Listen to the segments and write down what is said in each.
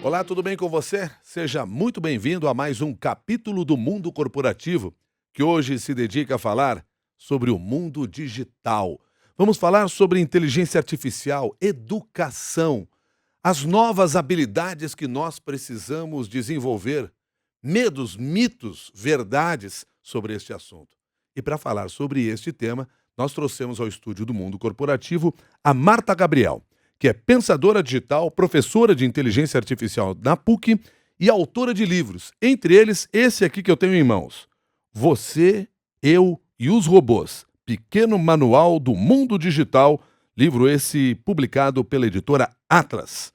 Olá, tudo bem com você? Seja muito bem-vindo a mais um capítulo do Mundo Corporativo, que hoje se dedica a falar sobre o mundo digital. Vamos falar sobre inteligência artificial, educação, as novas habilidades que nós precisamos desenvolver, medos, mitos, verdades sobre este assunto. E para falar sobre este tema, nós trouxemos ao estúdio do Mundo Corporativo a Marta Gabriel, que é pensadora digital, professora de inteligência artificial na PUC e autora de livros, entre eles esse aqui que eu tenho em mãos, Você, Eu e os Robôs, Pequeno Manual do Mundo Digital, livro esse publicado pela editora Atlas.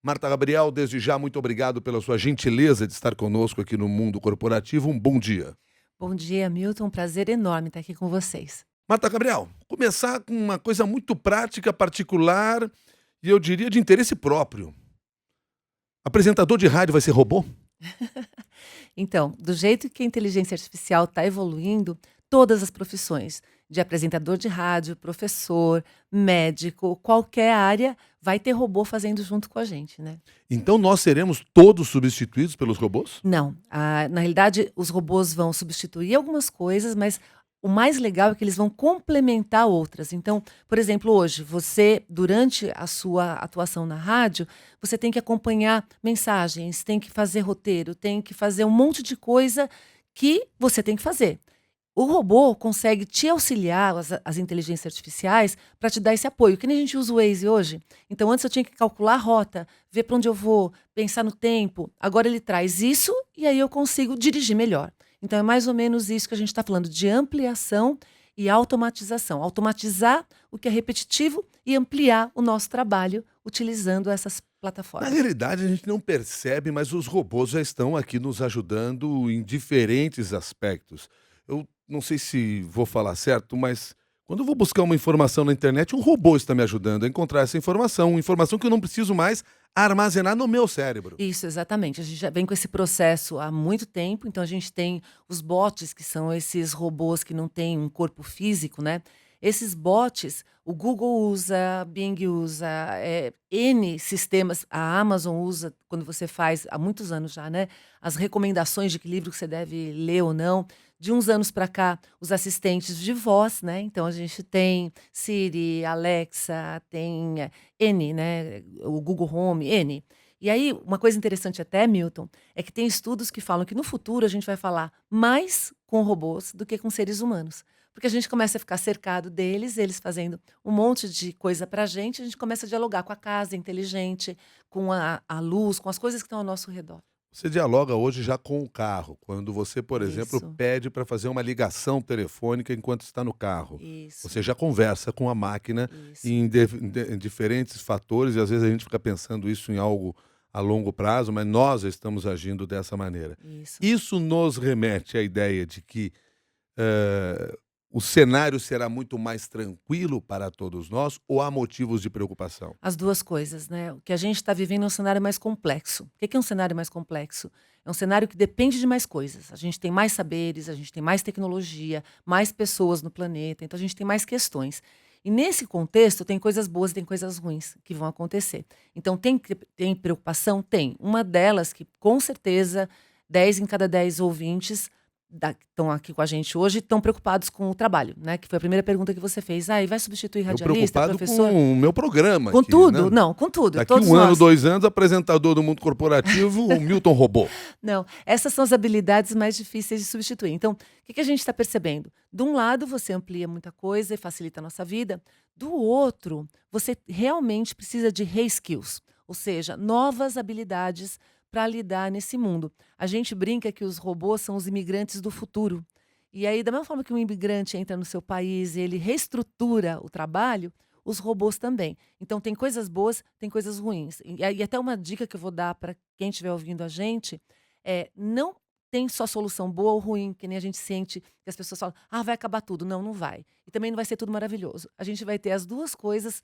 Marta Gabriel, desde já, muito obrigado pela sua gentileza de estar conosco aqui no Mundo Corporativo. Um bom dia. Bom dia, Milton. Um prazer enorme estar aqui com vocês. Marta Gabriel, começar com uma coisa muito prática, particular e eu diria de interesse próprio. Apresentador de rádio vai ser robô? Então, do jeito que a inteligência artificial está evoluindo, todas as profissões, de apresentador de rádio, professor, médico, qualquer área, vai ter robô fazendo junto com a gente, né? Então nós seremos todos substituídos pelos robôs? Não, na realidade, os robôs vão substituir algumas coisas, mas o mais legal é que eles vão complementar outras. Então, por exemplo, hoje, você, durante a sua atuação na rádio, você tem que acompanhar mensagens, tem que fazer roteiro, tem que fazer um monte de coisa que você tem que fazer. O robô consegue te auxiliar, as inteligências artificiais, para te dar esse apoio. Que nem a gente usa o Waze hoje. Então, antes eu tinha que calcular a rota, ver para onde eu vou, pensar no tempo. Agora ele traz isso e aí eu consigo dirigir melhor. Então, é mais ou menos isso que a gente está falando, de ampliação e automatização. Automatizar o que é repetitivo e ampliar o nosso trabalho utilizando essas Na plataformas. realidade, a gente não percebe, mas os robôs já estão aqui nos ajudando em diferentes aspectos. Eu não sei se vou falar certo, mas quando eu vou buscar uma informação na internet, um robô está me ajudando a encontrar essa informação que eu não preciso mais armazenar no meu cérebro. Isso, exatamente. A gente já vem com esse processo há muito tempo, então a gente tem os bots, que são esses robôs que não têm um corpo físico, né? Esses bots, o Google usa, a Bing usa, N sistemas, a Amazon usa, quando você faz, há muitos anos já, né? As recomendações de que livro que você deve ler ou não. De uns anos para cá, os assistentes de voz, né? Então a gente tem Siri, Alexa, tem N, né? O Google Home, N. E aí, uma coisa interessante até, Milton, é que tem estudos que falam que no futuro a gente vai falar mais com robôs do que com seres humanos. Porque a gente começa a ficar cercado deles, eles fazendo um monte de coisa pra gente, a gente começa a dialogar com a casa inteligente, com a luz, com as coisas que estão ao nosso redor. Você dialoga hoje já com o carro, quando você, por exemplo, Isso, pede para fazer uma ligação telefônica enquanto está no carro. isso, Você já conversa com a máquina isso, em diferentes fatores, e às vezes a gente fica pensando isso em algo a longo prazo, mas nós já estamos agindo dessa maneira. isso. Isso nos remete à ideia de que o cenário será muito mais tranquilo para todos nós ou há motivos de preocupação? As 2 coisas, né. O que a gente está vivendo é um cenário mais complexo. O que que é um cenário mais complexo? É um cenário que depende de mais coisas. A gente tem mais saberes, a gente tem mais tecnologia, mais pessoas no planeta, então a gente tem mais questões. E nesse contexto tem coisas boas e tem coisas ruins que vão acontecer. Então tem preocupação? Tem. Uma delas que com certeza 10 em cada 10 ouvintes que estão aqui com a gente hoje estão preocupados com o trabalho, né, que foi a primeira pergunta que você fez. "Ah, e vai substituir Eu radialista, preocupado professor?" com o meu programa Com aqui, né? tudo? Não, com tudo, Daqui todos 1 ano, nós. 2 anos, apresentador do mundo corporativo, o Milton Robô. Não, essas são as habilidades mais difíceis de substituir. Então, o que que a gente está percebendo? De um lado, você amplia muita coisa e facilita a nossa vida. Do outro, você realmente precisa de re-skills, ou seja, novas habilidades para lidar nesse mundo. A gente brinca que os robôs são os imigrantes do futuro. E aí, da mesma forma que um imigrante entra no seu país e ele reestrutura o trabalho, os robôs também. Então, tem coisas boas, tem coisas ruins. E até uma dica que eu vou dar para quem estiver ouvindo a gente é: não tem só solução boa ou ruim, que nem a gente sente que as pessoas falam, ah, vai acabar tudo. Não, não vai. E também não vai ser tudo maravilhoso. A gente vai ter as duas coisas,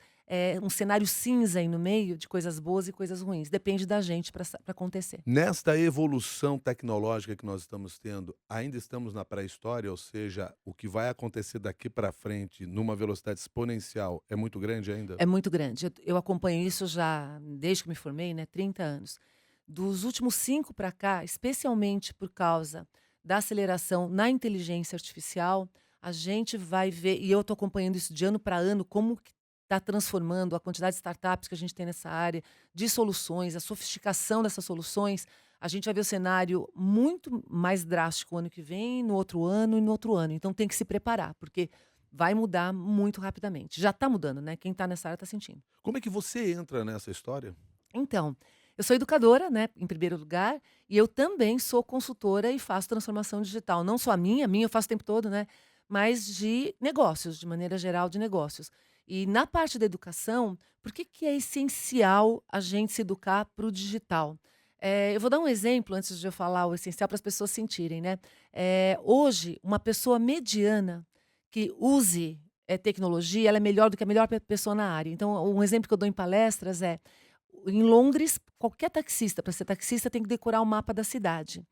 um cenário cinza aí no meio de coisas boas e coisas ruins. Depende da gente para acontecer. Nesta evolução tecnológica que nós estamos tendo, ainda estamos na pré-história, ou seja, o que vai acontecer daqui para frente numa velocidade exponencial é muito grande ainda? É muito grande. Eu acompanho isso já desde que me formei, né, 30 anos. dos últimos 5 para cá, especialmente por causa da aceleração na inteligência artificial, a gente vai ver, e eu estou acompanhando isso de ano para ano, como que está transformando a quantidade de startups que a gente tem nessa área, de soluções, a sofisticação dessas soluções. A gente vai ver o cenário muito mais drástico ano que vem, no outro ano e no outro ano. Então tem que se preparar, porque vai mudar muito rapidamente. Já está mudando, né? Quem está nessa área está sentindo. Como é que você entra nessa história? Então, eu sou educadora, né, em primeiro lugar, e eu também sou consultora e faço transformação digital. Não só a minha eu faço o tempo todo, né, mas de negócios, de maneira geral, de negócios. E na parte da educação, por que que é essencial a gente se educar para o digital? Eu vou dar um exemplo antes de eu falar o essencial para as pessoas sentirem, né? Hoje, uma pessoa mediana que use tecnologia, ela é melhor do que a melhor pessoa na área. Então, um exemplo que eu dou em palestras é em Londres, qualquer taxista, para ser taxista, tem que decorar o mapa da cidade.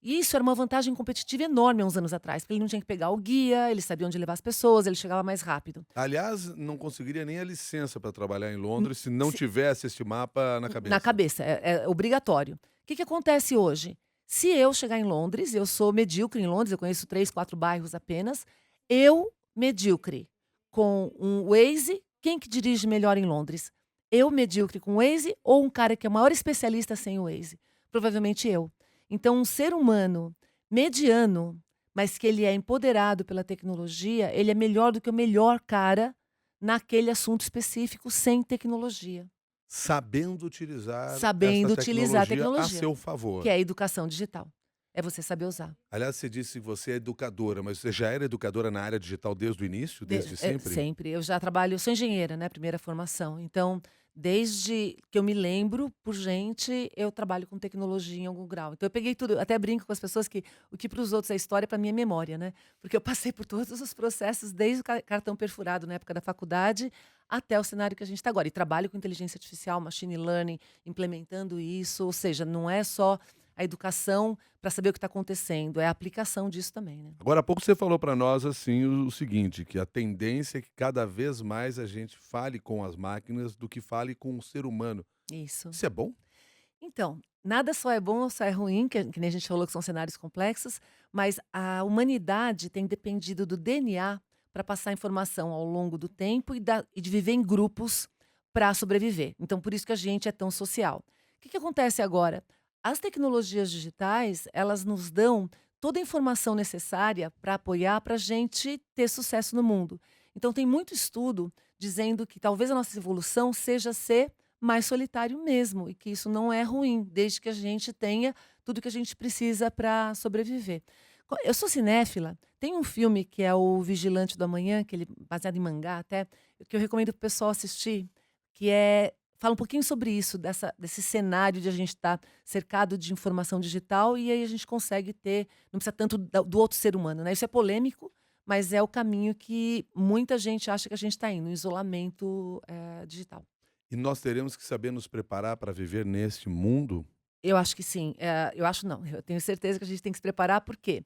E isso era uma vantagem competitiva enorme há uns anos atrás, porque ele não tinha que pegar o guia, ele sabia onde levar as pessoas, ele chegava mais rápido. Aliás, não conseguiria nem a licença para trabalhar em N- Londres se não se- tivesse este mapa na Na cabeça. cabeça, é obrigatório. O que, que acontece hoje? Se eu chegar em Londres, eu sou medíocre em Londres, eu conheço 3, 4 bairros apenas, eu, medíocre, com um Waze, quem que dirige melhor em Londres? Eu, medíocre com o Waze, ou um cara que é o maior especialista sem o Waze? Provavelmente eu. Então, um ser humano mediano, mas que ele é empoderado pela tecnologia, ele é melhor do que o melhor cara naquele assunto específico sem tecnologia. Sabendo utilizar esta Sabendo utilizar a tecnologia a tecnologia, seu que favor. é a educação digital. É você saber usar. Aliás, você disse que você é educadora, mas você já era educadora na área digital desde o início, desde sempre? Sempre. Eu já trabalho, eu sou engenheira, né, primeira formação. Então, desde que eu me lembro, por gente, eu trabalho com tecnologia em algum grau. Então eu peguei tudo, eu até brinco com as pessoas que o que para os outros é história, para mim é memória, né? Porque eu passei por todos os processos, desde o cartão perfurado na época da faculdade até o cenário que a gente está agora. E trabalho com inteligência artificial, machine learning, implementando isso, ou seja, não é só a educação para saber o que está acontecendo, é a aplicação disso também, né? Agora há pouco você falou para nós assim o seguinte, que a tendência é que cada vez mais a gente fale com as máquinas do que fale com o ser humano. Isso. Isso é bom? Então, nada só é bom ou só é ruim, que nem a gente falou que são cenários complexos, mas a humanidade tem dependido do DNA para passar informação ao longo do tempo e de viver em grupos para sobreviver. Então, por isso que a gente é tão social. O que acontece agora? As tecnologias digitais, elas nos dão toda a informação necessária para apoiar para a gente ter sucesso no mundo. Então, tem muito estudo dizendo que talvez a nossa evolução seja ser mais solitário mesmo, e que isso não é ruim, desde que a gente tenha tudo que a gente precisa para sobreviver. Eu sou cinéfila, tem um filme que é o Vigilante do Amanhã, que ele baseado em mangá até, que eu recomendo para o pessoal assistir, que fala um pouquinho sobre isso, desse cenário de a gente estar cercado de informação digital e aí a gente consegue ter, não precisa tanto do outro ser humano, né? Isso é polêmico, mas é o caminho que muita gente acha que a gente está indo, um isolamento digital. E nós teremos que saber nos preparar para viver neste mundo? Eu acho que sim. Eu acho não, eu tenho certeza que a gente tem que se preparar, porque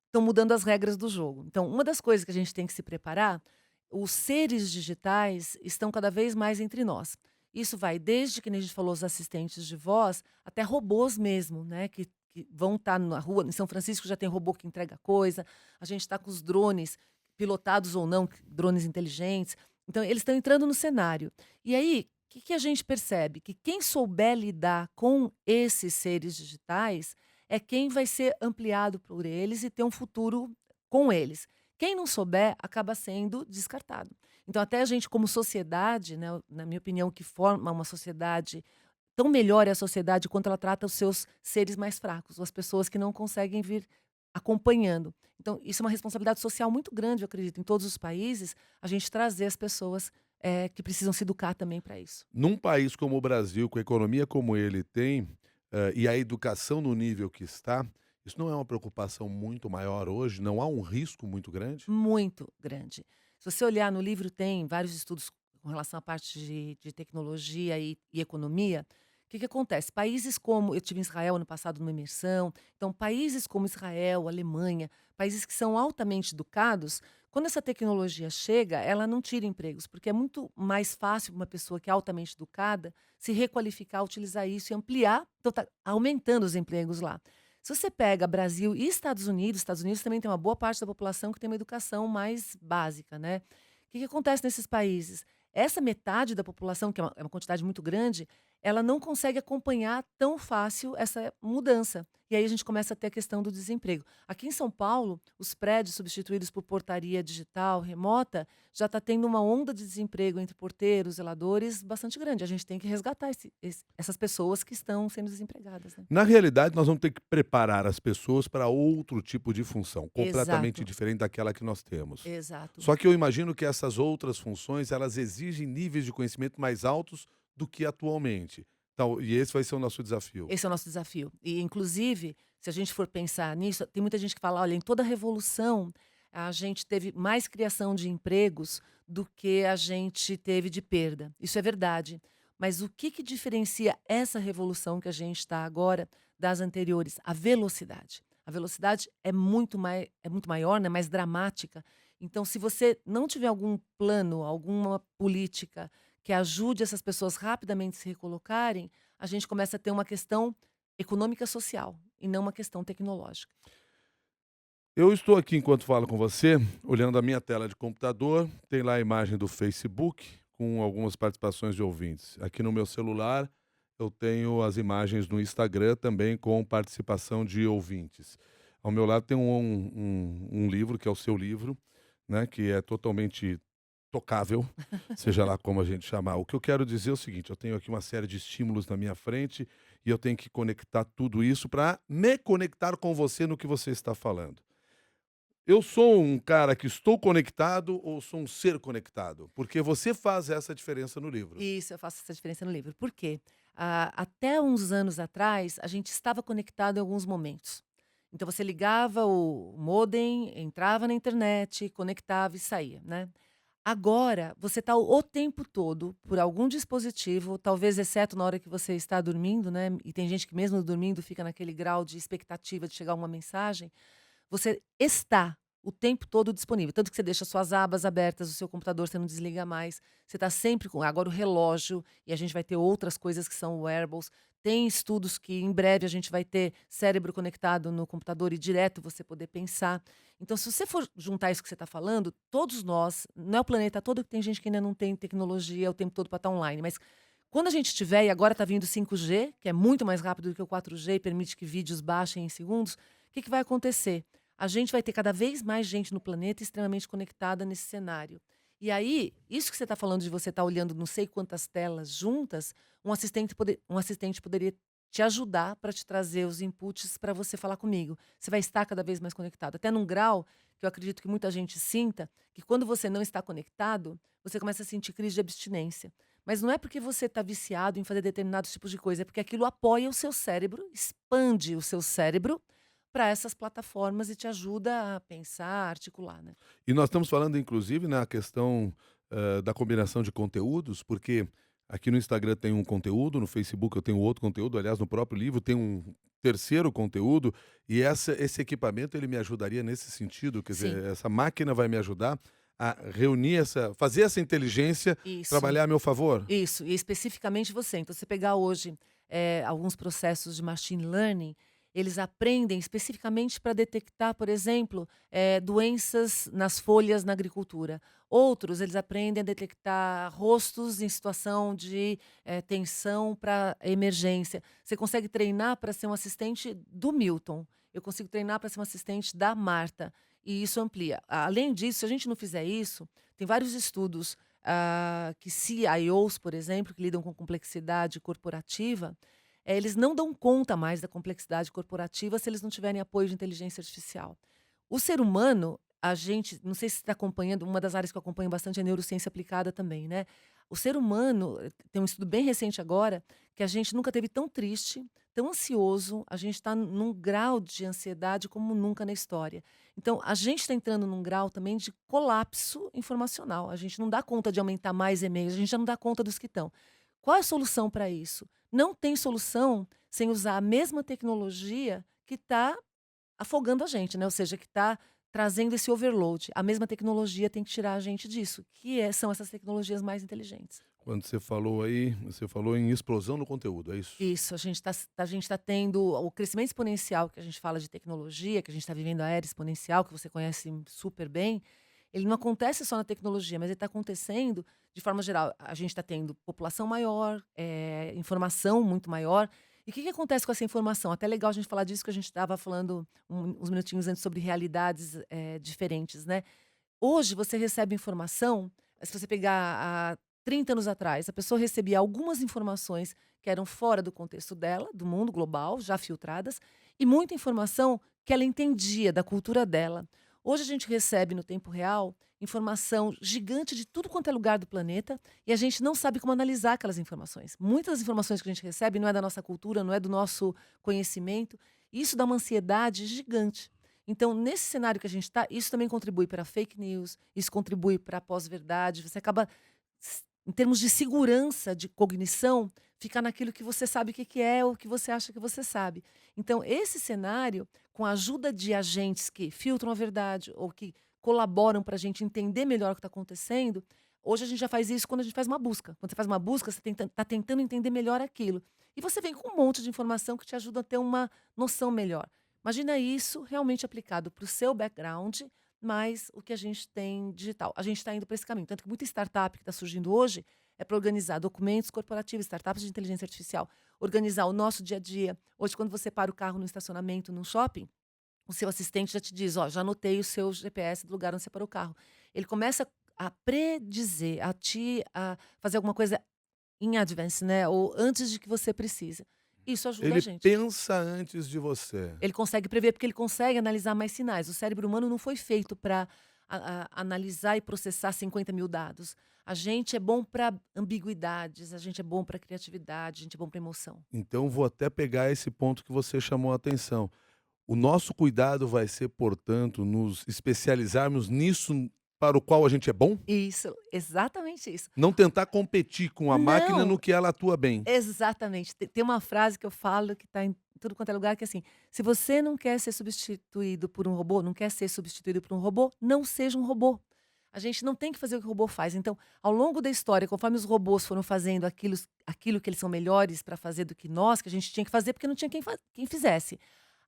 estão mudando as regras do jogo. Então, uma das coisas que a gente tem que se preparar, os seres digitais estão cada vez mais entre nós. Isso vai desde, que nem a gente falou, os assistentes de voz, até robôs mesmo, né? Que vão estar na rua. Em São Francisco já tem robô que entrega coisa. A gente está com os drones, pilotados ou não, drones inteligentes. Então, eles estão entrando no cenário. E aí, o que a gente percebe? Que quem souber lidar com esses seres digitais é quem vai ser ampliado por eles e ter um futuro com eles. Quem não souber acaba sendo descartado. Então, até a gente, como sociedade, né, na minha opinião, que forma uma sociedade, tão melhor é a sociedade quanto ela trata os seus seres mais fracos, ou as pessoas que não conseguem vir acompanhando. Então, isso é uma responsabilidade social muito grande, eu acredito, em todos os países, a gente trazer as pessoas que precisam se educar também para isso. Num país como o Brasil, com a economia como ele tem, e a educação no nível que está, isso não é uma preocupação muito maior hoje? Não há um risco muito grande? Muito grande. Se você olhar no livro, tem vários estudos com relação à parte de tecnologia e economia. O que acontece? Países como. Eu tive em Israel ano passado numa imersão. Então, países como Israel, Alemanha, países que são altamente educados, Quando essa tecnologia chega, ela não tira empregos, porque é muito mais fácil para uma pessoa que é altamente educada se requalificar, utilizar isso e ampliar, então tá aumentando os empregos lá. Se você pega Brasil e Estados Unidos também tem uma boa parte da população que tem uma educação mais básica, né? O que acontece nesses países? Essa metade da população, que é uma quantidade muito grande, ela não consegue acompanhar tão fácil essa mudança. E aí a gente começa a ter a questão do desemprego. Aqui em São Paulo, os prédios substituídos por portaria digital remota já está tendo uma onda de desemprego entre porteiros, zeladores, bastante grande. A gente tem que resgatar essas pessoas que estão sendo desempregadas, né? Na realidade, nós vamos ter que preparar as pessoas para outro tipo de função, completamente Exato, diferente daquela que nós temos. exato. Só que eu imagino que essas outras funções, elas exigem níveis de conhecimento mais altos do que atualmente. Então, e esse vai ser o nosso desafio. Esse é o nosso desafio. E, inclusive, se a gente for pensar nisso, tem muita gente que fala: olha, em toda a revolução, a gente teve mais criação de empregos do que a gente teve de perda. Isso é verdade. Mas o que diferencia essa revolução que a gente está agora das anteriores? A velocidade. A velocidade é muito maior, né, mais dramática. Então, se você não tiver algum plano, alguma política que ajude essas pessoas rapidamente se recolocarem, a gente começa a ter uma questão econômica social e não uma questão tecnológica. Eu estou aqui enquanto falo com você, olhando a minha tela de computador, tem lá a imagem do Facebook com algumas participações de ouvintes. Aqui no meu celular eu tenho as imagens no Instagram também com participação de ouvintes. Ao meu lado tem um livro, que é o seu livro, né, que é totalmente tocável, seja lá como a gente chamar. O que eu quero dizer é o seguinte: eu tenho aqui uma série de estímulos na minha frente e eu tenho que conectar tudo isso para me conectar com você no que você está falando. Eu sou um cara que estou conectado ou sou um ser conectado? Porque você faz essa diferença no livro. Isso, eu faço essa diferença no livro. Por quê? Até uns anos atrás, a gente estava conectado em alguns momentos. Então você ligava o modem, entrava na internet, conectava e saía, né? Agora, você está o tempo todo por algum dispositivo, talvez exceto na hora que você está dormindo, né? E tem gente que mesmo dormindo fica naquele grau de expectativa de chegar uma mensagem. Você está o tempo todo disponível, tanto que você deixa suas abas abertas, o seu computador você não desliga mais, você está sempre com agora o relógio, e a gente vai ter outras coisas que são wearables. Tem estudos que em breve a gente vai ter cérebro conectado no computador e direto você poder pensar. Então, se você for juntar isso que você está falando, todos nós, não é o planeta todo que tem gente que ainda não tem tecnologia o tempo todo para estar online, mas quando a gente tiver, e agora está vindo 5G, que é muito mais rápido do que o 4G e permite que vídeos baixem em segundos, o que vai acontecer? A gente vai ter cada vez mais gente no planeta extremamente conectada nesse cenário. E aí, isso que você está falando de você estar olhando não sei quantas telas juntas, um assistente poderia te ajudar para te trazer os inputs para você falar comigo. Você vai estar cada vez mais conectado. Até num grau que eu acredito que muita gente sinta, que quando você não está conectado, você começa a sentir crise de abstinência. Mas não é porque você está viciado em fazer determinados tipos de coisa, é porque aquilo apoia o seu cérebro, expande o seu cérebro para essas plataformas e te ajuda a pensar, a articular, né. E nós estamos falando, inclusive, na questão da combinação de conteúdos, porque aqui no Instagram tem um conteúdo, no Facebook eu tenho outro conteúdo, aliás, no próprio livro tem um terceiro conteúdo, e esse equipamento ele me ajudaria nesse sentido, quer dizer, Sim, essa máquina vai me ajudar a reunir fazer essa inteligência isso, trabalhar a meu favor? isso. E especificamente você. Então, você pegar hoje, alguns processos de machine learning, eles aprendem especificamente para detectar, por exemplo, doenças nas folhas na agricultura. Outros, eles aprendem a detectar rostos em situação de, tensão para emergência. Você consegue treinar para ser um assistente do Milton. Eu consigo treinar para ser um assistente da Marta. E isso amplia. Além disso, se a gente não fizer isso, tem vários estudos que CIOs, por exemplo, que lidam com complexidade corporativa, eles não dão conta mais da complexidade corporativa se eles não tiverem apoio de inteligência artificial. O ser humano, a gente, não sei se você está acompanhando, uma das áreas que eu acompanho bastante é a neurociência aplicada também, né? O ser humano, tem um estudo bem recente agora, que a gente nunca teve tão triste, tão ansioso, a gente está num grau de ansiedade como nunca na história. Então, a gente está entrando num grau também de colapso informacional. A gente não dá conta de aumentar mais e-mails, a gente já não dá conta dos que estão. Qual é a solução para isso? Não tem solução sem usar a mesma tecnologia que está afogando a gente, né? Ou seja, que está trazendo esse overload. A mesma tecnologia tem que tirar a gente disso, são essas tecnologias mais inteligentes. Quando você falou aí, você falou em explosão no conteúdo, é isso? Isso, a gente tá tendo o crescimento exponencial que a gente fala de tecnologia, que a gente está vivendo a era exponencial, que você conhece super bem. Ele não acontece só na tecnologia, mas ele está acontecendo de forma geral. A gente está tendo população maior, informação muito maior. E o que acontece com essa informação? Até legal a gente falar disso, que a gente estava falando uns minutinhos antes sobre realidades diferentes, né? Hoje você recebe informação, se você pegar há 30 anos atrás, a pessoa recebia algumas informações que eram fora do contexto dela, do mundo global, já filtradas, e muita informação que ela entendia da cultura dela. Hoje a gente recebe no tempo real informação gigante de tudo quanto é lugar do planeta e a gente não sabe como analisar aquelas informações. Muitas das informações que a gente recebe não é da nossa cultura, não é do nosso conhecimento, e isso dá uma ansiedade gigante. Então, nesse cenário que a gente está, isso também contribui para fake news, isso contribui para a pós-verdade. Você acaba, em termos de segurança, de cognição, ficar naquilo que você sabe o que que é ou que você acha que você sabe. Então, esse cenário, com a ajuda de agentes que filtram a verdade ou que colaboram para a gente entender melhor o que está acontecendo, hoje a gente já faz isso quando a gente faz uma busca. Quando você faz uma busca, você está tentando entender melhor aquilo. E você vem com um monte de informação que te ajuda a ter uma noção melhor. Imagina isso realmente aplicado para o seu background, mas o que a gente tem digital. A gente está indo para esse caminho. Tanto que muita startup que está surgindo hoje é para organizar documentos corporativos, startups de inteligência artificial, organizar o nosso dia a dia. Hoje, quando você para o carro no estacionamento, num shopping, o seu assistente já te diz: ó, já anotei o seu GPS do lugar onde você parou o carro. Ele começa a predizer, a fazer alguma coisa em advance, né? Ou antes de que você precise. Isso ajuda a Ele gente. pensa antes de você. Ele consegue prever, porque ele consegue analisar mais sinais. O cérebro humano não foi feito para analisar e processar 50.000 dados. A gente é bom para ambiguidades, a gente é bom para criatividade, a gente é bom para emoção. Então vou até pegar esse ponto que você chamou a atenção. O nosso cuidado vai ser, portanto, nos especializarmos nisso para o qual a gente é bom? Isso, exatamente isso. Não tentar competir com a máquina no Não, que ela atua bem. exatamente. Tem uma frase que eu falo que está em tudo quanto é lugar, que é assim: se você não quer ser substituído por um robô, não quer ser substituído por um robô, não seja um robô. A gente não tem que fazer o que o robô faz. Então, ao longo da história, conforme os robôs foram fazendo aquilo que eles são melhores para fazer do que nós, que a gente tinha que fazer porque não tinha quem fizesse.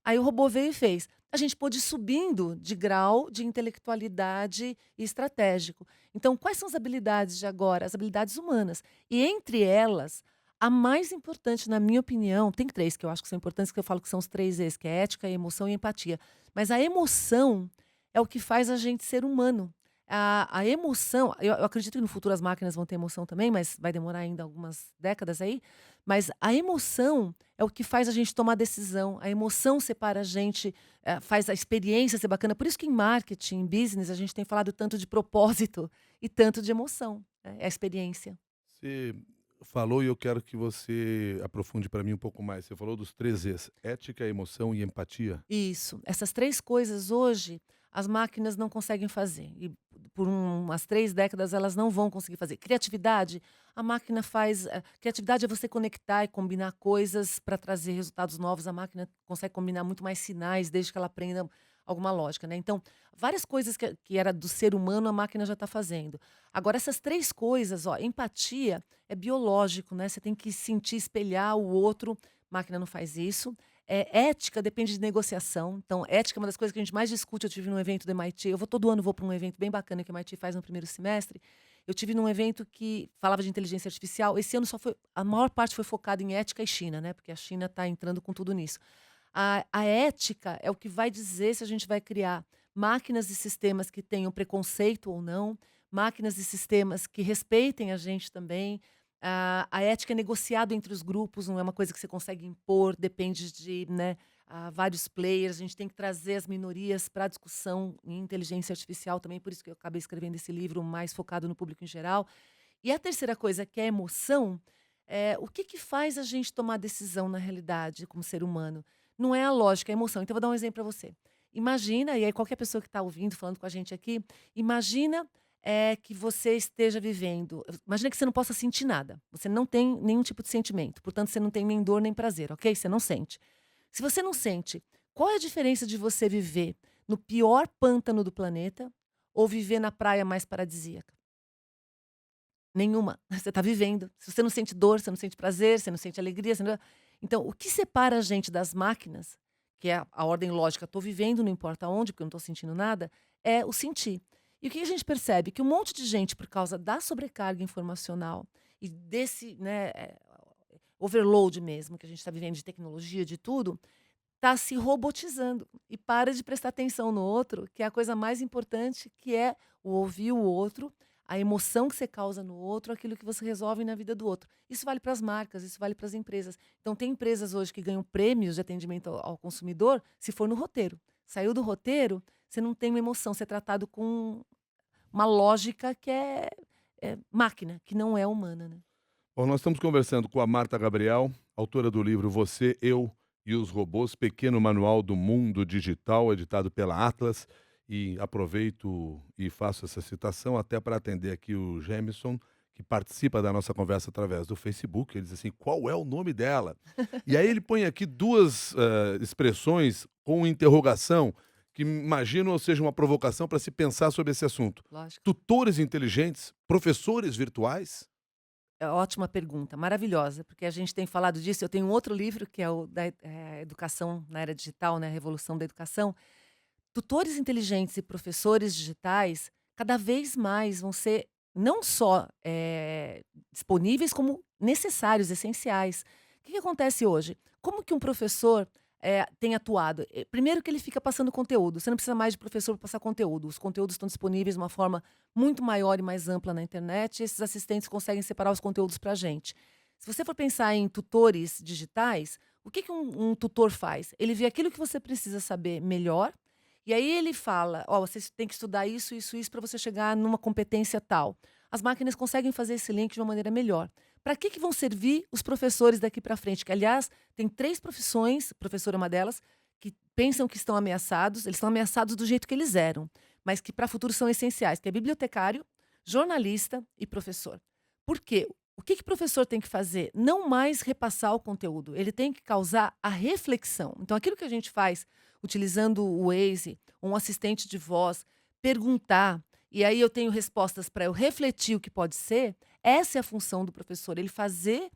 Aí o robô veio e fez. A gente pôde ir subindo de grau de intelectualidade e estratégico. Então, quais são as habilidades de agora? As habilidades humanas. E entre elas, a mais importante, na minha opinião, tem três que eu acho que são importantes, que eu falo que são os três E's, que é ética, emoção e empatia. Mas a emoção é o que faz a gente ser humano. A emoção, eu acredito que no futuro as máquinas vão ter emoção também, mas vai demorar ainda algumas décadas aí. Mas a emoção é o que faz a gente tomar decisão. A emoção separa a gente, faz a experiência ser bacana. Por isso que em marketing, em business, a gente tem falado tanto de propósito e tanto de emoção. Né? É a experiência. Você falou e eu quero que você aprofunde para mim um pouco mais. Você falou dos 3 E's: ética, emoção e empatia. Isso. Essas três coisas hoje as máquinas não conseguem fazer. E por umas 3 décadas elas não vão conseguir fazer. Criatividade, a máquina faz. Criatividade é você conectar e combinar coisas para trazer resultados novos. A máquina consegue combinar muito mais sinais desde que ela aprenda alguma lógica, né? Então, várias coisas que era do ser humano a máquina já está fazendo. Agora, essas três coisas, ó, empatia é biológico, né? Você tem que sentir, espelhar o outro. Máquina não faz isso. Ética depende de negociação. Então, ética é uma das coisas que a gente mais discute. Eu tive num evento do MIT. Todo ano vou para um evento bem bacana que o MIT faz no primeiro semestre. Eu tive num evento que falava de inteligência artificial. Esse ano a maior parte foi focada em ética e China, né? Porque a China está entrando com tudo nisso. A ética é o que vai dizer se a gente vai criar máquinas e sistemas que tenham preconceito ou não, máquinas e sistemas que respeitem a gente também. A ética é negociada entre os grupos, não é uma coisa que você consegue impor, depende de, né, vários players. A gente tem que trazer as minorias para a discussão em inteligência artificial também, por isso que eu acabei escrevendo esse livro mais focado no público em geral. E a terceira coisa, que é a emoção, o que que faz a gente tomar decisão na realidade como ser humano? Não é a lógica, é a emoção. Então, eu vou dar um exemplo para você. Imagina, e aí qualquer pessoa que está ouvindo, falando com a gente aqui, imagina que você esteja vivendo. Imagina que você não possa sentir nada. Você não tem nenhum tipo de sentimento. Portanto, você não tem nem dor nem prazer, ok? Você não sente. Se você não sente, qual é a diferença de você viver no pior pântano do planeta ou viver na praia mais paradisíaca? Nenhuma. Você está vivendo. Se você não sente dor, você não sente prazer, você não sente alegria. Então, o que separa a gente das máquinas, que é a ordem lógica, estou vivendo, não importa onde, porque eu não estou sentindo nada, é o sentir. E o que a gente percebe? Que um monte de gente, por causa da sobrecarga informacional e desse, né, overload mesmo que a gente está vivendo de tecnologia, de tudo, está se robotizando e para de prestar atenção no outro, que é a coisa mais importante, que é o ouvir o outro, a emoção que você causa no outro, aquilo que você resolve na vida do outro. Isso vale para as marcas, isso vale para as empresas. Então, tem empresas hoje que ganham prêmios de atendimento ao consumidor se for no roteiro. Saiu do roteiro, você não tem uma emoção, você é tratado com uma lógica que é máquina, que não é humana, né? Bom, nós estamos conversando com a Marta Gabriel, autora do livro Você, Eu e os Robôs, Pequeno Manual do Mundo Digital, editado pela Atlas. E aproveito e faço essa citação até para atender aqui o Gemison, que participa da nossa conversa através do Facebook. Ele diz assim, qual é o nome dela? E aí ele põe aqui duas expressões com interrogação, que imagino seja uma provocação para se pensar sobre esse assunto. Lógico. Tutores inteligentes, professores virtuais? É ótima pergunta, maravilhosa, porque a gente tem falado disso. Eu tenho um outro livro que é o da educação na era digital, né, a revolução da educação. Tutores inteligentes e professores digitais cada vez mais vão ser não só disponíveis, como necessários, essenciais. O que acontece hoje? Como que um professor tem atuado? Primeiro que ele fica passando conteúdo. Você não precisa mais de professor para passar conteúdo. Os conteúdos estão disponíveis de uma forma muito maior e mais ampla na internet. E esses assistentes conseguem separar os conteúdos para a gente. Se você for pensar em tutores digitais, o que um tutor faz? Ele vê aquilo que você precisa saber melhor. E aí ele fala, ó, você tem que estudar isso, isso, isso para você chegar numa competência tal. As máquinas conseguem fazer esse link de uma maneira melhor. Para que vão servir os professores daqui para frente? Que, aliás, tem 3 profissões, professora é uma delas, que pensam que estão ameaçados. Eles estão ameaçados do jeito que eles eram, mas que para o futuro são essenciais, que é bibliotecário, jornalista e professor. Por quê? O que o professor tem que fazer? Não mais repassar o conteúdo, ele tem que causar a reflexão. Então, aquilo que a gente faz utilizando o Waze, um assistente de voz, perguntar, e aí eu tenho respostas para eu refletir o que pode ser, essa é a função do professor, ele fazer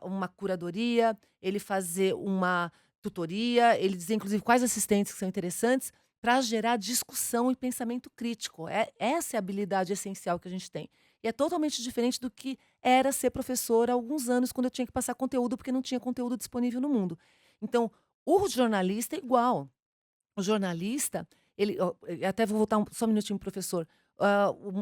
uma curadoria, ele fazer uma tutoria, ele dizer, inclusive, quais assistentes que são interessantes, para gerar discussão e pensamento crítico. Essa é a habilidade essencial que a gente tem. E é totalmente diferente do que era ser professor há alguns anos, quando eu tinha que passar conteúdo, porque não tinha conteúdo disponível no mundo. Então, o jornalista é igual. O jornalista, eu até vou voltar só um minutinho, professor.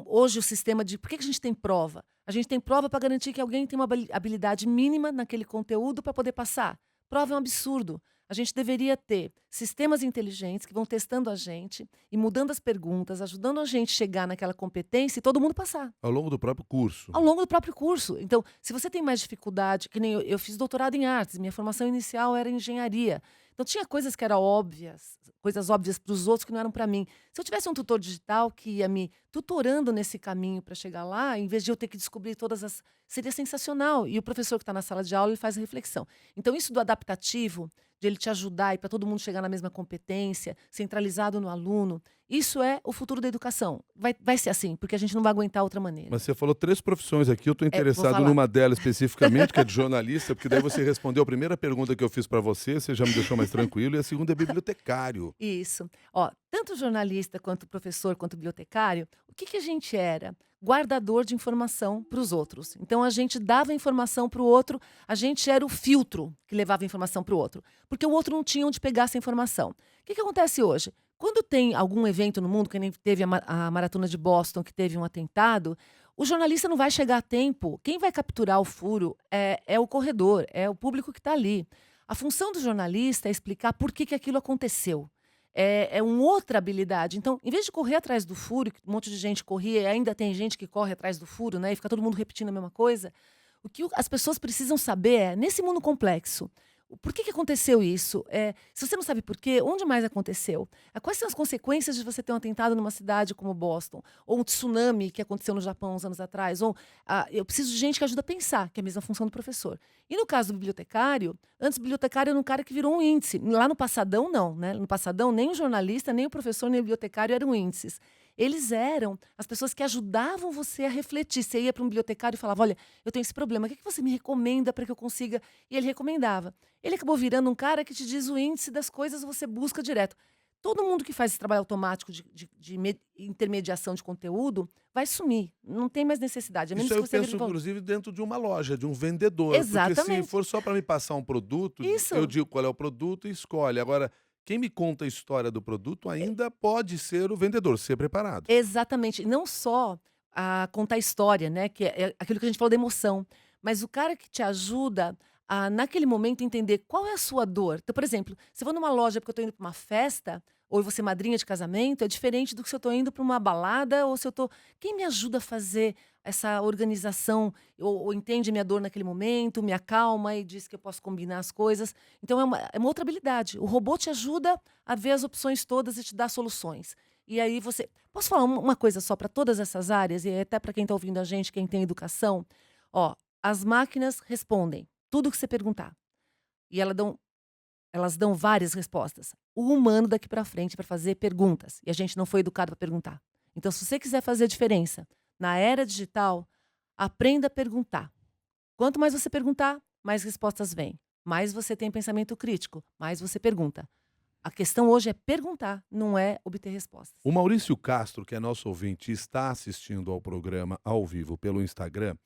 Hoje o sistema de... Por que a gente tem prova? A gente tem prova para garantir que alguém tem uma habilidade mínima naquele conteúdo para poder passar. Prova é um absurdo. A gente deveria ter sistemas inteligentes que vão testando a gente e mudando as perguntas, ajudando a gente a chegar naquela competência e todo mundo passar. Ao longo do próprio curso. Ao longo do próprio curso. Então, se você tem mais dificuldade, que nem eu fiz doutorado em artes, minha formação inicial era engenharia. Então, tinha coisas que eram óbvias, coisas óbvias para os outros que não eram para mim. Se eu tivesse um tutor digital que ia me tutorando nesse caminho para chegar lá, em vez de eu ter que descobrir todas as... Seria sensacional. E o professor que está na sala de aula, ele faz a reflexão. Então, isso do adaptativo, de ele te ajudar e para todo mundo chegar na mesma competência, centralizado no aluno, isso é o futuro da educação. Vai ser assim, porque a gente não vai aguentar outra maneira. Mas você falou 3 profissões aqui, eu estou vou interessado falar. numa delas especificamente, que é de jornalista, porque daí você respondeu a primeira pergunta que eu fiz para você já me deixou mais tranquilo, e a segunda é bibliotecário. Isso. Ó, tanto jornalista, quanto professor, quanto bibliotecário, o que a gente era? Guardador de informação para os outros. Então, a gente dava informação para o outro, a gente era o filtro que levava informação para o outro, porque o outro não tinha onde pegar essa informação. O que acontece hoje? Quando tem algum evento no mundo, que nem teve a Maratona de Boston, que teve um atentado, o jornalista não vai chegar a tempo. Quem vai capturar o furo é o corredor, é o público que está ali. A função do jornalista é explicar por que aquilo aconteceu. É uma outra habilidade. Então, em vez de correr atrás do furo, que um monte de gente corria, e ainda tem gente que corre atrás do furo, né, e fica todo mundo repetindo a mesma coisa, o que as pessoas precisam saber é, nesse mundo complexo, Por que que aconteceu isso? Se você não sabe por quê, onde mais aconteceu? Quais são as consequências de você ter um atentado numa cidade como Boston? Ou um tsunami que aconteceu no Japão uns anos atrás? Ou eu preciso de gente que ajuda a pensar, que é a mesma função do professor. E no caso do bibliotecário, antes o bibliotecário era um cara que virou um índice. Lá no Passadão, não, né? No Passadão, nem o jornalista, nem o professor, nem o bibliotecário eram índices. Eles eram as pessoas que ajudavam você a refletir. Você ia para um bibliotecário e falava: olha, eu tenho esse problema, o que que você me recomenda para que eu consiga? E ele recomendava. Ele acabou virando um cara que te diz o índice das coisas, você busca direto. Todo mundo que faz esse trabalho automático de intermediação de conteúdo vai sumir. Não tem mais necessidade, a menos Isso aí que eu você penso, vire inclusive, dentro de uma loja, de um vendedor. Porque se Exatamente. for só para me passar um produto, eu Isso. digo qual é o produto e escolhe. Agora, quem me conta a história do produto ainda pode ser o vendedor, ser preparado. Exatamente. Não só a contar história, né, que é aquilo que a gente falou da emoção, mas o cara que te ajuda a, naquele momento, entender qual é a sua dor. Então, por exemplo, se eu vou numa loja porque eu estou indo para uma festa, ou eu vou ser madrinha de casamento, é diferente do que se eu estou indo para uma balada ou se eu estou. Quem me ajuda a fazer essa organização, ou entende minha dor naquele momento, me acalma e diz que eu posso combinar as coisas. Então, é uma outra habilidade. O robô te ajuda a ver as opções todas e te dá soluções. E aí você. Posso falar uma coisa só para todas essas áreas, e até para quem está ouvindo a gente, quem tem educação? Ó, as máquinas respondem tudo o que você perguntar. E elas dão várias respostas. O humano daqui para frente para fazer perguntas. E a gente não foi educado para perguntar. Então, se você quiser fazer a diferença na era digital, aprenda a perguntar. Quanto mais você perguntar, mais respostas vêm. Mais você tem pensamento crítico, mais você pergunta. A questão hoje é perguntar, não é obter respostas. O Maurício Castro, que é nosso ouvinte e está assistindo ao programa ao vivo pelo Instagram,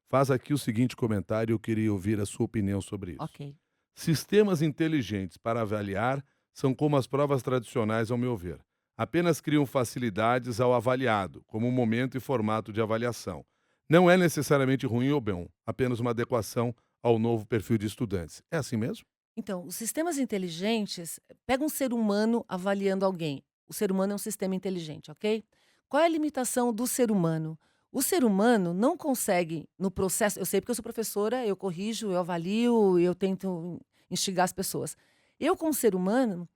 faz aqui o seguinte comentário e eu queria ouvir a sua opinião sobre isso. Ok. Sistemas inteligentes para avaliar são como as provas tradicionais, ao meu ver. Apenas criam facilidades ao avaliado, como o momento e formato de avaliação. Não é necessariamente ruim ou bom, apenas uma adequação ao novo perfil de estudantes. É assim mesmo? Então, os sistemas inteligentes pega um ser humano avaliando alguém. O ser humano é um sistema inteligente, ok? Qual é a limitação do ser humano? O ser humano não consegue, no processo. Eu sei porque eu sou professora, eu corrijo, eu avalio, eu tento instigar as pessoas. Eu, como ser humano,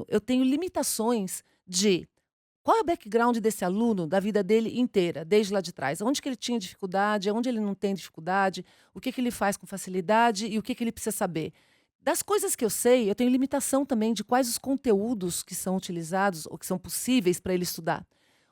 eu tenho limitações de qual é o background desse aluno da vida dele inteira, desde lá de trás? Onde que ele tinha dificuldade, onde ele não tem dificuldade, o que que ele faz com facilidade e o que que ele precisa saber. Das coisas que eu sei, eu tenho limitação também de quais os conteúdos que são utilizados ou que são possíveis para ele estudar.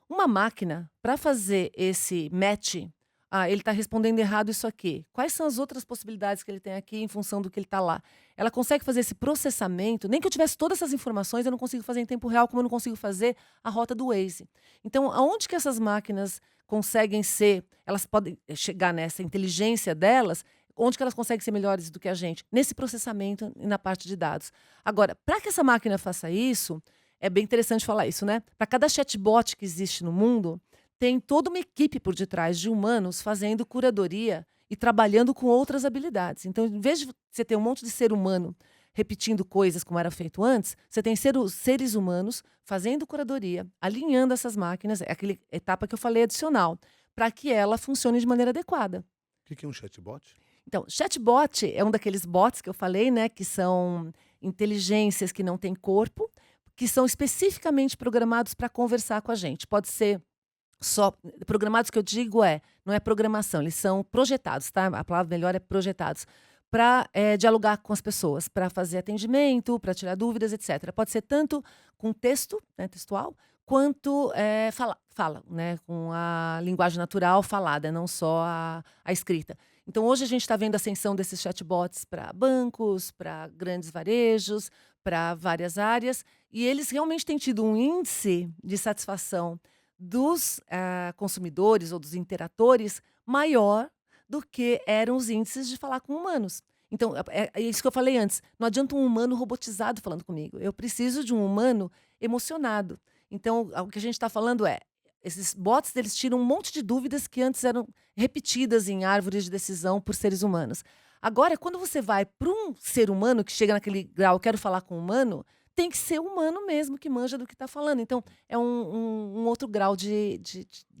Uma máquina, para fazer esse match, ele está respondendo errado isso aqui. Quais são as outras possibilidades que ele tem aqui em função do que ele está lá? Ela consegue fazer esse processamento, nem que eu tivesse todas essas informações, eu não consigo fazer em tempo real, como eu não consigo fazer a rota do Waze. Então, aonde que essas máquinas conseguem ser, elas podem chegar nessa inteligência delas, onde que elas conseguem ser melhores do que a gente? Nesse processamento e na parte de dados. Agora, para que essa máquina faça isso, é bem interessante falar isso, né? Para cada chatbot que existe no mundo, tem toda uma equipe por detrás de humanos fazendo curadoria e trabalhando com outras habilidades. Então, em vez de você ter um monte de ser humano repetindo coisas como era feito antes, você tem seres humanos fazendo curadoria, alinhando essas máquinas, é aquela etapa que eu falei adicional, para que ela funcione de maneira adequada. O que é um chatbot? Então, chatbot é um daqueles bots que eu falei, né, que são inteligências que não têm corpo, que são especificamente programados para conversar com a gente. Pode ser só programados, que eu digo não é programação, eles são projetados, tá? A palavra melhor é projetados para dialogar com as pessoas, para fazer atendimento, para tirar dúvidas, etc. Pode ser tanto com texto, né, textual, quanto fala, né, com a linguagem natural falada, não só a escrita. Então, hoje a gente está vendo a ascensão desses chatbots para bancos, para grandes varejos, para várias áreas, e eles realmente têm tido um índice de satisfação dos consumidores ou dos interatores maior do que eram os índices de falar com humanos. Então, é isso que eu falei antes. Não adianta um humano robotizado falando comigo. Eu preciso de um humano emocionado. Então, o que a gente está falando esses bots, eles tiram um monte de dúvidas que antes eram repetidas em árvores de decisão por seres humanos. Agora, quando você vai para um ser humano que chega naquele grau, eu quero falar com um humano, tem que ser humano mesmo que manja do que está falando. Então, é um outro grau de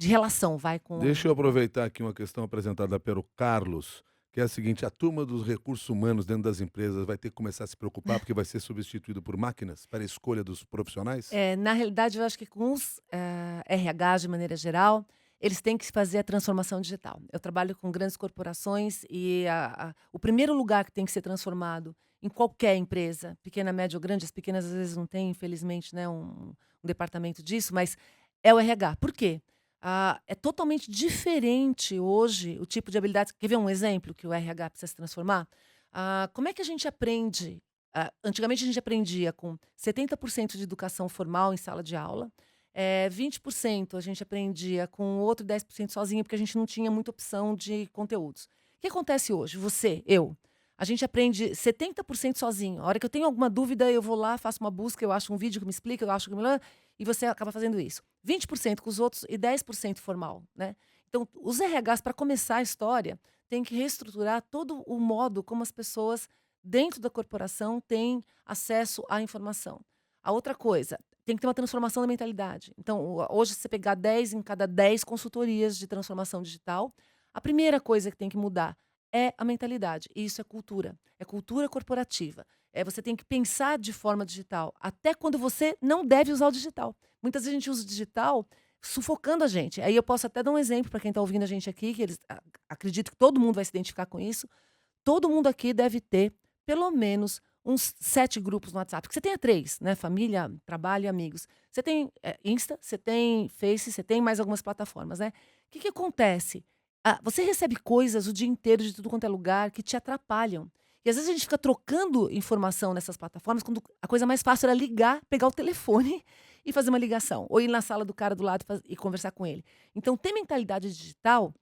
relação, vai com. Deixa eu aproveitar aqui uma questão apresentada pelo Carlos, que é a seguinte: a turma dos recursos humanos dentro das empresas vai ter que começar a se preocupar porque vai ser substituído por máquinas para a escolha dos profissionais? Na realidade, eu acho que com os RHs, de maneira geral, eles têm que fazer a transformação digital. Eu trabalho com grandes corporações e o primeiro lugar que tem que ser transformado em qualquer empresa, pequena, média ou grande, as pequenas às vezes não têm, infelizmente, né, um departamento disso, mas é o RH. Por quê? É totalmente diferente hoje o tipo de habilidades. Quer ver um exemplo que o RH precisa se transformar? Como é que a gente aprende? Antigamente a gente aprendia com 70% de educação formal em sala de aula, 20% a gente aprendia com outro 10% sozinho, porque a gente não tinha muita opção de conteúdos. O que acontece hoje? Você, eu, a gente aprende 70% sozinho. A hora que eu tenho alguma dúvida, eu vou lá, faço uma busca, eu acho um vídeo que me explica, eu acho que e você acaba fazendo isso. 20% com os outros e 10% formal, né? Então, os RHs, para começar a história, tem que reestruturar todo o modo como as pessoas dentro da corporação têm acesso à informação. A outra coisa, tem que ter uma transformação da mentalidade. Então, hoje, se você pegar 10 em cada 10 consultorias de transformação digital, a primeira coisa que tem que mudar é a mentalidade. E isso é cultura corporativa. Você tem que pensar de forma digital, até quando você não deve usar o digital. Muitas vezes a gente usa o digital sufocando a gente. Aí eu posso até dar um exemplo para quem está ouvindo a gente aqui, que eles acredito que todo mundo vai se identificar com isso. Todo mundo aqui deve ter pelo menos uns 7 grupos no WhatsApp. Que você tenha 3, né? Família, trabalho e amigos. Você tem Insta, você tem Face, você tem mais algumas plataformas, né? O que acontece? Você recebe coisas o dia inteiro de tudo quanto é lugar que te atrapalham. E às vezes a gente fica trocando informação nessas plataformas, quando a coisa mais fácil era ligar, pegar o telefone e fazer uma ligação. Ou ir na sala do cara do lado e conversar com ele. Então, ter mentalidade digital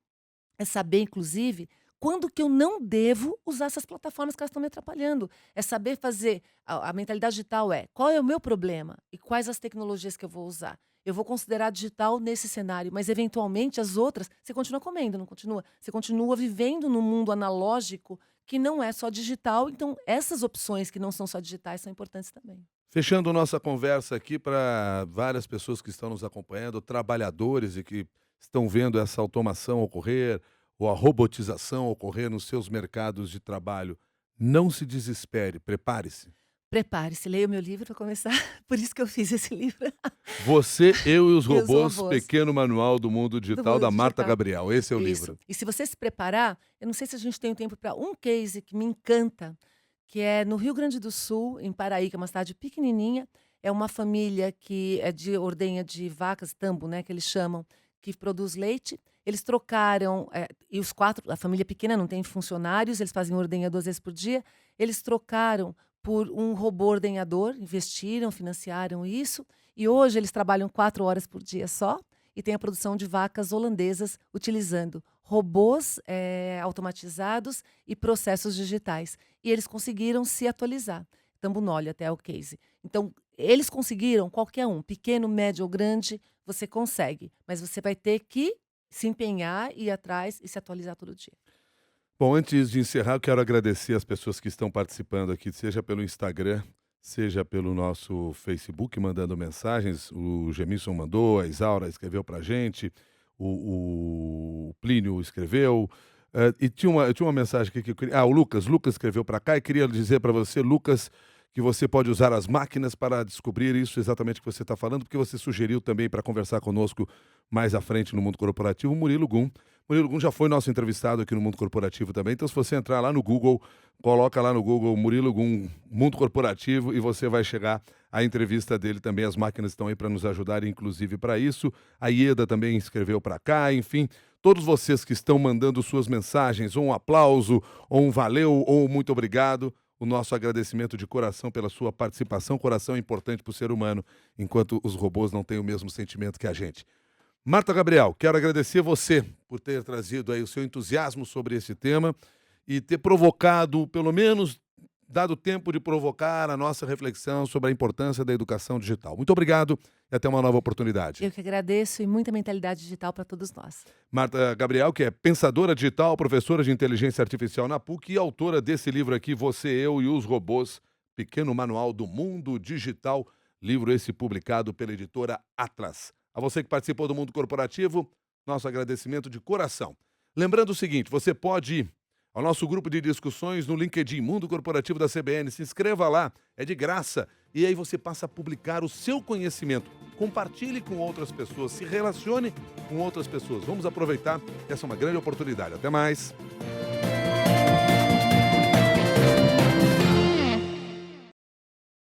é saber, inclusive, quando que eu não devo usar essas plataformas que elas estão me atrapalhando. É saber fazer. A mentalidade digital é qual é o meu problema e quais as tecnologias que eu vou usar. Eu vou considerar digital nesse cenário, mas eventualmente as outras, você continua comendo, não continua? Você continua vivendo num mundo analógico que não é só digital, então essas opções que não são só digitais são importantes também. Fechando nossa conversa aqui para várias pessoas que estão nos acompanhando, trabalhadores e que estão vendo essa automação ocorrer ou a robotização ocorrer nos seus mercados de trabalho, não se desespere, prepare-se. Prepare-se, leia o meu livro para começar, por isso que eu fiz esse livro. Você, eu e os E os robôs, robôs pequeno manual do mundo do digital mundo da Marta digital. Gabriel. Esse é o Isso. livro. E se você se preparar, eu não sei se a gente tem o tempo para um case que me encanta, que é no Rio Grande do Sul, em Paraí, que é uma cidade pequenininha. É uma família que é de ordenha de vacas, tambo, né, que eles chamam, que produz leite. Eles trocaram, e os 4, a família pequena não tem funcionários, eles fazem ordenha 2 vezes por dia. Eles trocaram por um robô ordenhador, investiram, financiaram isso, e hoje eles trabalham 4 horas por dia só, e tem a produção de vacas holandesas utilizando robôs automatizados e processos digitais. E eles conseguiram se atualizar. Tambunolho até é o case. Então, eles conseguiram, qualquer um, pequeno, médio ou grande, você consegue. Mas você vai ter que se empenhar, ir atrás e se atualizar todo dia. Bom, antes de encerrar, eu quero agradecer as pessoas que estão participando aqui, seja pelo Instagram, seja pelo nosso Facebook, mandando mensagens. O Gemilson mandou, a Isaura escreveu pra gente, o Plínio escreveu. E tinha uma mensagem aqui que eu queria. O Lucas escreveu para cá e queria dizer para você, Lucas, que você pode usar as máquinas para descobrir isso exatamente que você está falando, porque você sugeriu também para conversar conosco mais à frente no mundo corporativo, o Murilo Gum. Murilo Gum já foi nosso entrevistado aqui no mundo corporativo também, então se você entrar lá no Google, coloca lá no Google Murilo Gum, mundo corporativo, e você vai chegar à entrevista dele também. As máquinas estão aí para nos ajudar, inclusive para isso. A Ieda também escreveu para cá, enfim. Todos vocês que estão mandando suas mensagens, ou um aplauso, ou um valeu, ou um muito obrigado, o nosso agradecimento de coração pela sua participação. Coração é importante para o ser humano, enquanto os robôs não têm o mesmo sentimento que a gente. Marta Gabriel, quero agradecer você por ter trazido aí o seu entusiasmo sobre esse tema e ter provocado, pelo menos dado tempo de provocar a nossa reflexão sobre a importância da educação digital. Muito obrigado e até uma nova oportunidade. Eu que agradeço e muita mentalidade digital para todos nós. Marta Gabriel, que é pensadora digital, professora de inteligência artificial na PUC e autora desse livro aqui, Você, Eu e os Robôs, Pequeno Manual do Mundo Digital, livro esse publicado pela editora Atlas. A você que participou do Mundo Corporativo, nosso agradecimento de coração. Lembrando o seguinte, você pode ao nosso grupo de discussões no LinkedIn Mundo Corporativo da CBN. Se inscreva lá, é de graça. E aí você passa a publicar o seu conhecimento. Compartilhe com outras pessoas, se relacione com outras pessoas. Vamos aproveitar, essa é uma grande oportunidade. Até mais.